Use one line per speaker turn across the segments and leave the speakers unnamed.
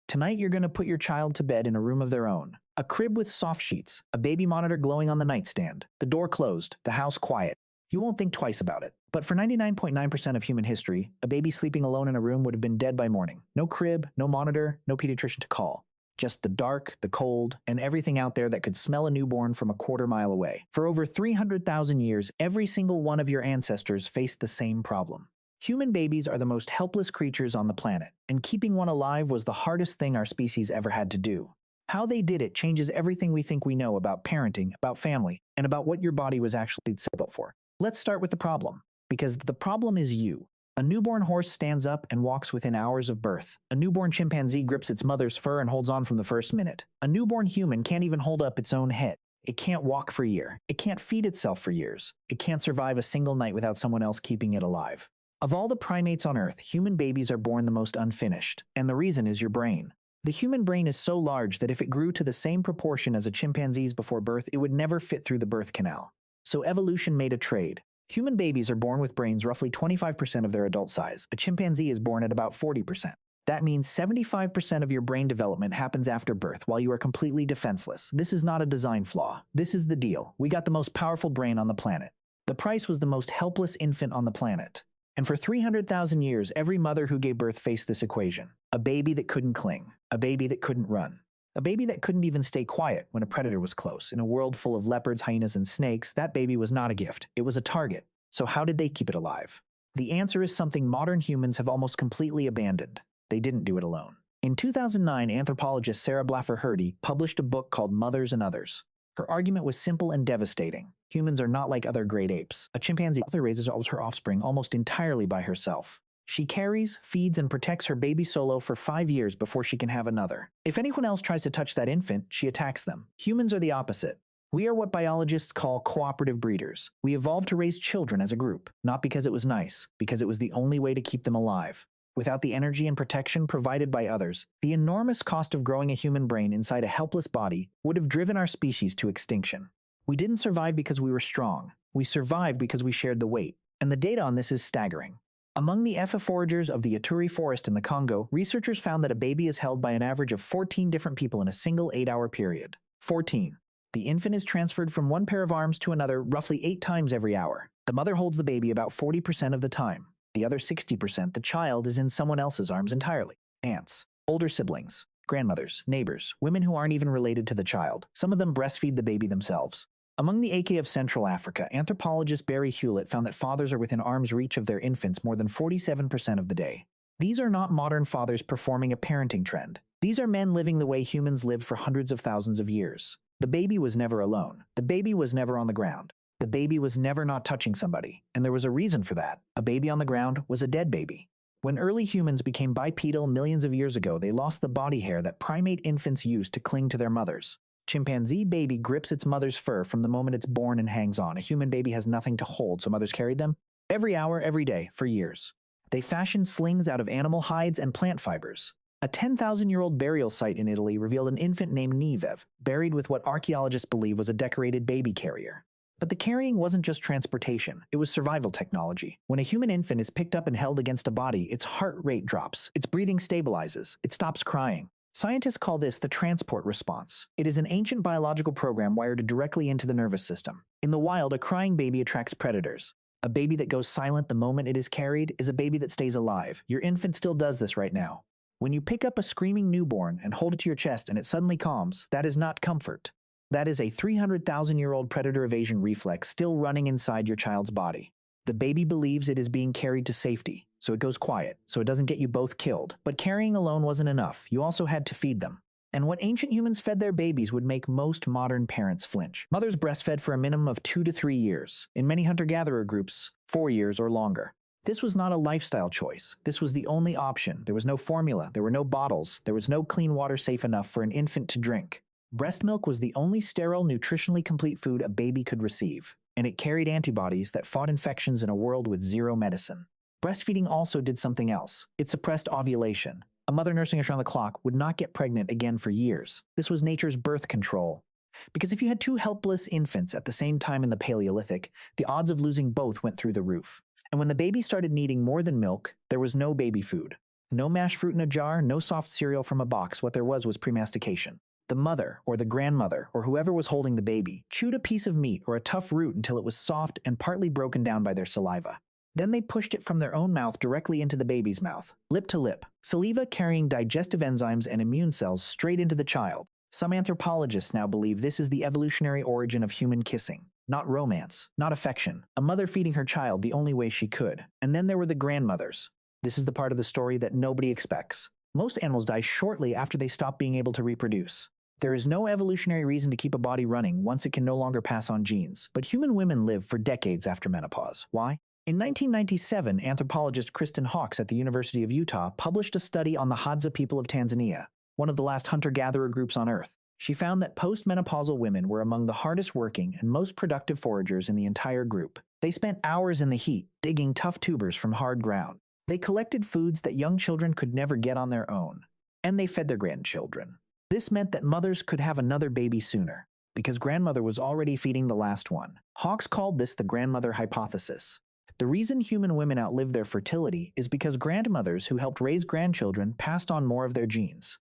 Tonight, you're going to put your child to bed in a room of their own. A crib with soft sheets, a baby monitor glowing on the nightstand, the door closed, the house quiet. You won't think twice about it. But for 99.9% of human history, a baby sleeping alone in a room would have been dead by morning. No crib, no monitor, no pediatrician to call. Just the dark, the cold, and everything out there that could smell a newborn from a quarter-mile away. For over 300,000 years, every single one of your ancestors faced the same problem. Human babies are the most helpless creatures on the planet, and keeping one alive was the hardest thing our species ever had to do. How they did it changes everything we think we know about parenting, about family, and about what your body was actually set up for. Let's start with the problem, because the problem is you. A newborn horse stands up and walks within hours of birth. A newborn chimpanzee grips its mother's fur and holds on from the first minute. A newborn human can't even hold up its own head. It can't walk for a year. It can't feed itself for years. It can't survive a single night without someone else keeping it alive. Of all the primates on Earth, human babies are born the most unfinished, and the reason is your brain. The human brain is so large that if it grew to the same proportion as a chimpanzee's before birth, it would never fit through the birth canal. So evolution made a trade. Human babies are born with brains roughly 25% of their adult size. A chimpanzee is born at about 40%. That means 75% of your brain development happens after birth while you are completely defenseless. This is not a design flaw. This is the deal. We got the most powerful brain on the planet. The price was the most helpless infant on the planet. And for 300,000 years, every mother who gave birth faced this equation. A baby that couldn't cling. A baby that couldn't run. A baby that couldn't even stay quiet when a predator was close. In a world full of leopards, hyenas, and snakes, that baby was not a gift. It was a target. So how did they keep it alive? The answer is something modern humans have almost completely abandoned. They didn't do it alone. In 2009, anthropologist Sarah Blaffer-Hrdy published a book called Mothers and Others. Her argument was simple and devastating. Humans are not like other great apes. A chimpanzee mother raises all her offspring almost entirely by herself. She carries, feeds, and protects her baby solo for 5 years before she can have another. If anyone else tries to touch that infant, she attacks them. Humans are the opposite. We are what biologists call cooperative breeders. We evolved to raise children as a group, not because it was nice, because it was the only way to keep them alive. Without the energy and protection provided by others, the enormous cost of growing a human brain inside a helpless body would have driven our species to extinction. We didn't survive because we were strong. We survived because we shared the weight. And the data on this is staggering. Among the Efa foragers of the Ituri forest in the Congo, researchers found that a baby is held by an average of 14 different people in a single 8-hour period. 14. The infant is transferred from one pair of arms to another roughly 8 times every hour. The mother holds the baby about 40% of the time. The other 60%, the child is in someone else's arms entirely. Aunts, older siblings, grandmothers, neighbors, women who aren't even related to the child. Some of them breastfeed the baby themselves. Among the AK of Central Africa, anthropologist Barry Hewlett found that fathers are within arm's reach of their infants more than 47% of the day. These are not modern fathers performing a parenting trend. These are men living the way humans lived for hundreds of thousands of years. The baby was never alone. The baby was never on the ground. The baby was never not touching somebody, and there was a reason for that. A baby on the ground was a dead baby. When early humans became bipedal millions of years ago, they lost the body hair that primate infants used to cling to their mothers. Chimpanzee baby grips its mother's fur from the moment it's born and hangs on. A human baby has nothing to hold, so mothers carried them every hour, every day, for years. They fashioned slings out of animal hides and plant fibers. A 10,000-year-old burial site in Italy revealed an infant named Nivev, buried with what archaeologists believe was a decorated baby carrier. But the carrying wasn't just transportation, it was survival technology. When a human infant is picked up and held against a body, its heart rate drops, its breathing stabilizes, it stops crying. Scientists call this the transport response. It is an ancient biological program wired directly into the nervous system. In the wild, a crying baby attracts predators. A baby that goes silent the moment it is carried is a baby that stays alive. Your infant still does this right now. When you pick up a screaming newborn and hold it to your chest and it suddenly calms, that is not comfort. That is a 300,000-year-old predator evasion reflex still running inside your child's body. The baby believes it is being carried to safety, so it goes quiet, so it doesn't get you both killed. But carrying alone wasn't enough. You also had to feed them. And what ancient humans fed their babies would make most modern parents flinch. Mothers breastfed for a minimum of 2 to 3 years. In many hunter-gatherer groups, 4 years or longer. This was not a lifestyle choice. This was the only option. There was no formula. There were no bottles. There was no clean water safe enough for an infant to drink. Breast milk was the only sterile, nutritionally complete food a baby could receive, and it carried antibodies that fought infections in a world with zero medicine. Breastfeeding also did something else. It suppressed ovulation. A mother nursing us around the clock would not get pregnant again for years. This was nature's birth control. Because if you had 2 helpless infants at the same time in the Paleolithic, the odds of losing both went through the roof. And when the baby started needing more than milk, there was no baby food. No mashed fruit in a jar, no soft cereal from a box. What there was premastication. The mother, or the grandmother, or whoever was holding the baby, chewed a piece of meat or a tough root until it was soft and partly broken down by their saliva. Then they pushed it from their own mouth directly into the baby's mouth, lip to lip, saliva carrying digestive enzymes and immune cells straight into the child. Some anthropologists now believe this is the evolutionary origin of human kissing. Not romance, not affection, a mother feeding her child the only way she could. And then there were the grandmothers. This is the part of the story that nobody expects. Most animals die shortly after they stop being able to reproduce. There is no evolutionary reason to keep a body running once it can no longer pass on genes, but human women live for decades after menopause. Why? In 1997, anthropologist Kristen Hawkes at the University of Utah published a study on the Hadza people of Tanzania, one of the last hunter-gatherer groups on Earth. She found that postmenopausal women were among the hardest working and most productive foragers in the entire group. They spent hours in the heat, digging tough tubers from hard ground. They collected foods that young children could never get on their own, and they fed their grandchildren. This meant that mothers could have another baby sooner, because grandmother was already feeding the last one. Hawkes called this the grandmother hypothesis. The reason human women outlive their fertility is because grandmothers who helped raise grandchildren passed on more of their genes.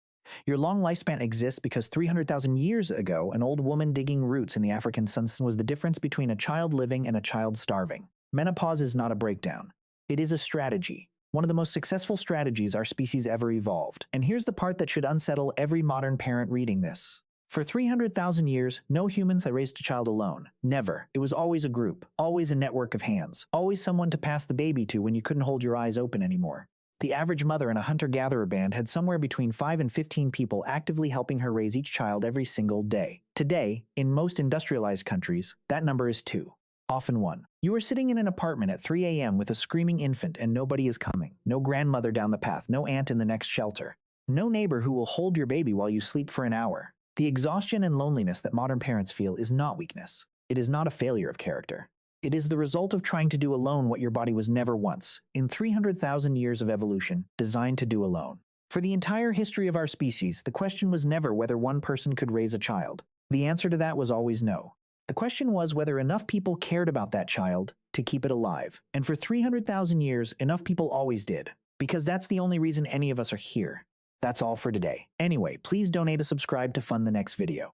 Your long lifespan exists because 300,000 years ago, an old woman digging roots in the African sun was the difference between a child living and a child starving. Menopause is not a breakdown. It is a strategy. One of the most successful strategies our species ever evolved. And here's the part that should unsettle every modern parent reading this. For 300,000 years, no humans had raised a child alone. Never. It was always a group, always a network of hands, always someone to pass the baby to when you couldn't hold your eyes open anymore. The average mother in a hunter-gatherer band had somewhere between 5 and 15 people actively helping her raise each child every single day. Today, in most industrialized countries, that number is 2. Often 1. You are sitting in an apartment at 3 a.m. with a screaming infant and nobody is coming. No grandmother down the path, no aunt in the next shelter. No neighbor who will hold your baby while you sleep for an hour. The exhaustion and loneliness that modern parents feel is not weakness. It is not a failure of character. It is the result of trying to do alone what your body was never once, in 300,000 years of evolution, designed to do alone. For the entire history of our species, the question was never whether one person could raise a child. The answer to that was always no. The question was whether enough people cared about that child to keep it alive. And for 300,000 years, enough people always did. Because that's the only reason any of us are here. That's all for today. Anyway, please donate or subscribe to fund the next video.